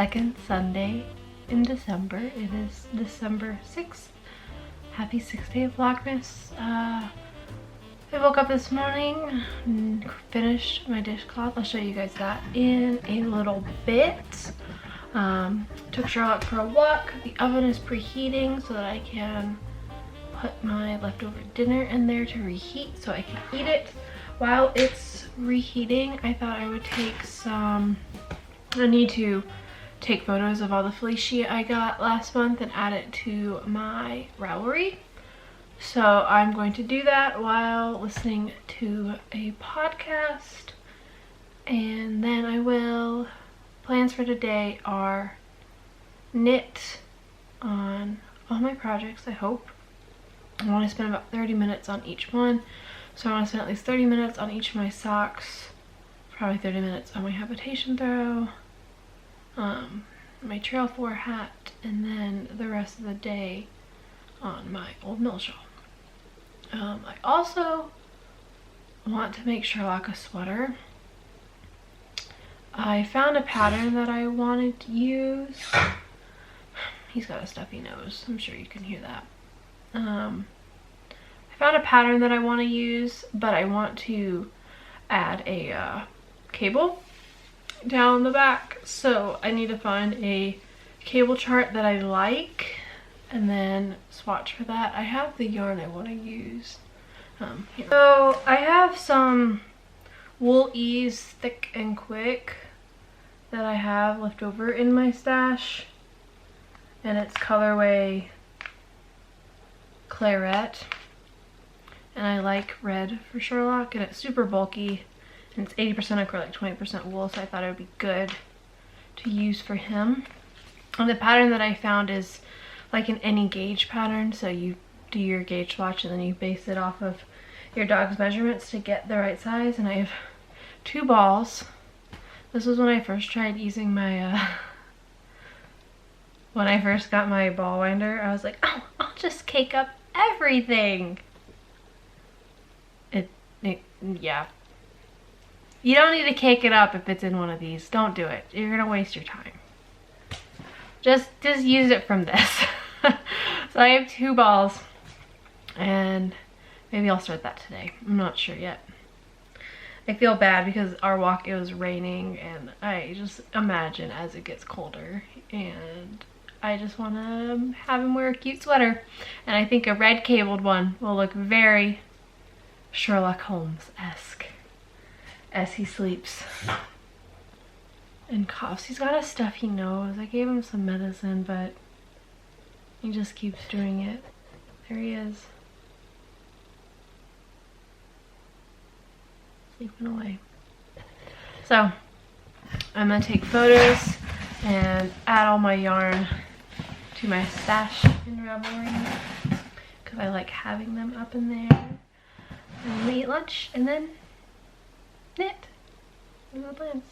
second Sunday in December. It is December 6th. Happy 6th day of Vlogmas. I woke up this morning and finished my dishcloth. I'll show you guys that in a little bit. Took Charlotte for a walk. The oven is preheating so that I can put my leftover dinner in there to reheat so I can eat it. While it's reheating, I thought I would take some, I need to take photos of all the Felicia I got last month and add it to my Ravelry. So I'm going to do that while listening to a podcast. And then I will, plans for today are knit on all my projects, I hope. I want to spend about 30 minutes on each one. So I want to spend at least 30 minutes on each of my socks, probably 30 minutes on my habitation throw, my trail 4 hat, and then the rest of the day on my old mill shawl. I also want to make Sherlock a sweater. I found a pattern that I wanted to use. He's got a stuffy nose, I'm sure you can hear that. I found a pattern that I want to use, but I want to add a cable down the back, so I need to find a cable chart that I like and then swatch for that. I have the yarn I want to use here. So I have some Wool Ease Thick and Quick that I have left over in my stash, and it's colorway Claret. And I like red for Sherlock, and it's super bulky, and it's 80% acrylic, 20% wool, so I thought it would be good to use for him. And the pattern that I found is like an any gauge pattern, so you do your gauge swatch and then you base it off of your dog's measurements to get the right size. And I have 2 balls. This was when I first tried using my, when I first got my ball winder, I was like, oh, I'll just cake up everything. Yeah. You don't need to cake it up if it's in one of these. Don't do it. You're gonna waste your time. Just use it from this. So I have 2 balls, and maybe I'll start that today. I'm not sure yet. I feel bad because our walk, it was raining, and I just imagine as it gets colder, and I just want to have him wear a cute sweater. And I think a red cabled one will look very Sherlock Holmes-esque as he sleeps and coughs. He's got a stuffy nose. I gave him some medicine, but he just keeps doing it. There he is. Sleeping away. So I'm gonna take photos and add all my yarn to my stash in Ravelry because I like having them up in there. And we eat lunch and then knit. Those are the plans.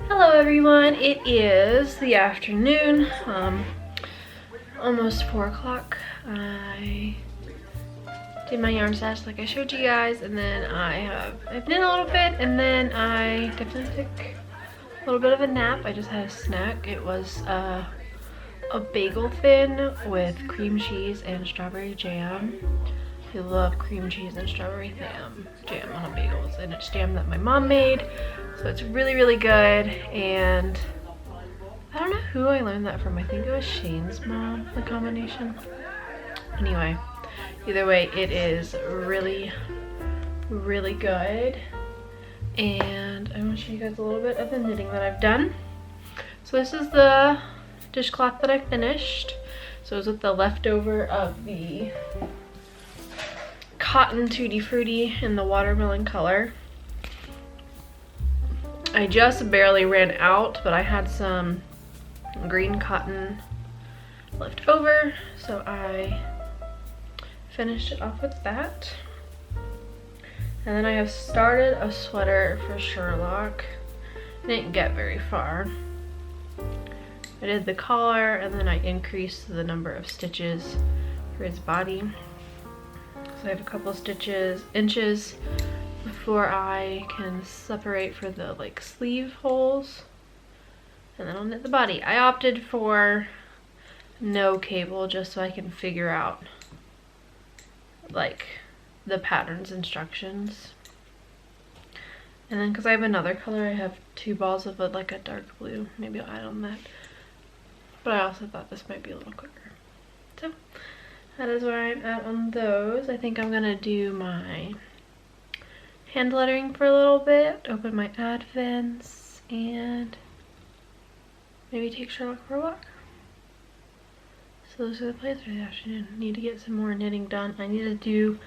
Hello everyone, it is the afternoon, almost 4 o'clock. I did my yarn stash like I showed you guys, and then I've knit a little bit, and then I definitely took a little bit of a nap. I just had a snack. It was a bagel thin with cream cheese and strawberry jam. I love cream cheese and strawberry jam on bagels, and it's jam that my mom made, so it's really, really good. And I don't know who I learned that from. I think it was Shane's mom, the combination. Anyway, either way, it is really, really good. And I want to show you guys a little bit of the knitting that I've done. So this is the dishcloth that I finished. So it was with the leftover of the cotton Tutti Frutti in the watermelon color. I just barely ran out, but I had some green cotton left over, so I finished it off with that. And then I have started a sweater for Sherlock. I didn't get very far. I did the collar, and then I increased the number of stitches for his body. So I have a couple inches before I can separate for the like sleeve holes. And then I'll knit the body. I opted for no cable just so I can figure out like the pattern's instructions. And then because I have another color, I have 2 balls of like a dark blue. Maybe I'll add on that. But I also thought this might be a little quicker. So that is where I'm at on those. I think I'm gonna do my hand lettering for a little bit, open my advents, and maybe take Sherlock for a walk. So those are the plans for the afternoon. Need to get some more knitting done. I need to do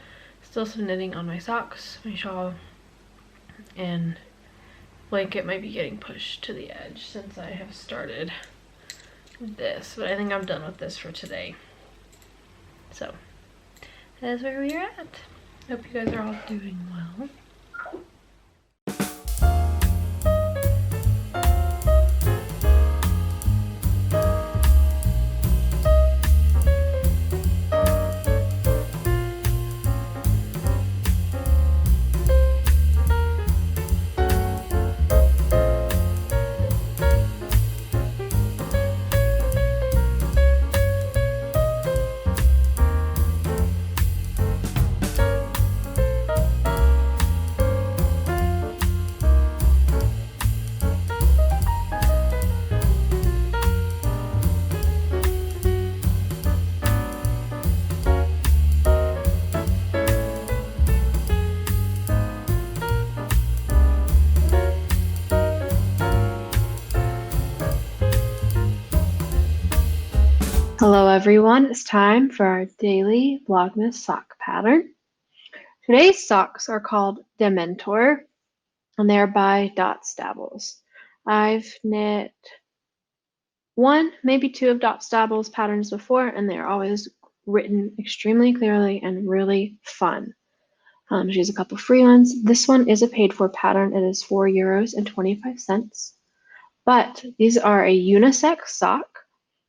still some knitting on my socks, my shawl, and blanket might be getting pushed to the edge since I have started this, but I think I'm done with this for today. So that is where we are at. Hope you guys are all doing well. Hello everyone, it's time for our daily Vlogmas sock pattern. Today's socks are called Dementor, and they're by Dot Stabbles. I've knit 1, maybe 2 of Dot Stabbles patterns before, and they're always written extremely clearly and really fun. She has a couple free ones. This one is a paid for pattern. It is €4.25. But these are a unisex sock.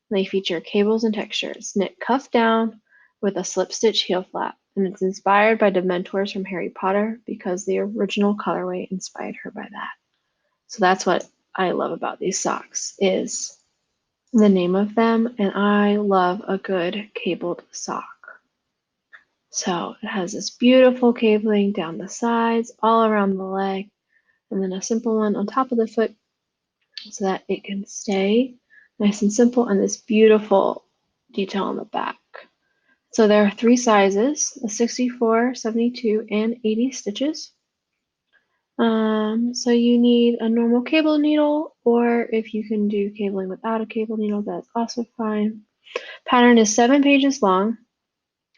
They feature cables and textures, knit cuff down with a slip stitch heel flap, and it's inspired by Dementors from Harry Potter because the original colorway inspired her by that. So that's what I love about these socks is the name of them, and I love a good cabled sock. So it has this beautiful cabling down the sides, all around the leg, and then a simple one on top of the foot so that it can stay nice and simple, and this beautiful detail on the back. So there are 3 sizes, a 64, 72, and 80 stitches. So you need a normal cable needle, or if you can do cabling without a cable needle, that's also fine. Pattern is 7 pages long.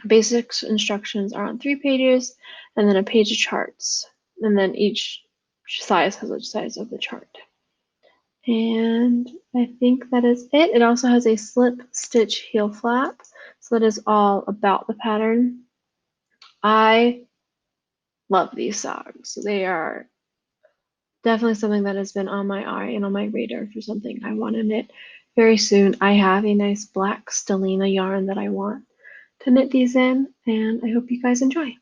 Basic instructions are on 3 pages, and then a page of charts. And then each size has a size of the chart. And I think that is it. It also has a slip stitch heel flap, so that is all about the pattern. I love these socks. They are definitely something that has been on my eye and on my radar for something I want to knit very soon. I have a nice black Stellina yarn that I want to knit these in, and I hope you guys enjoy.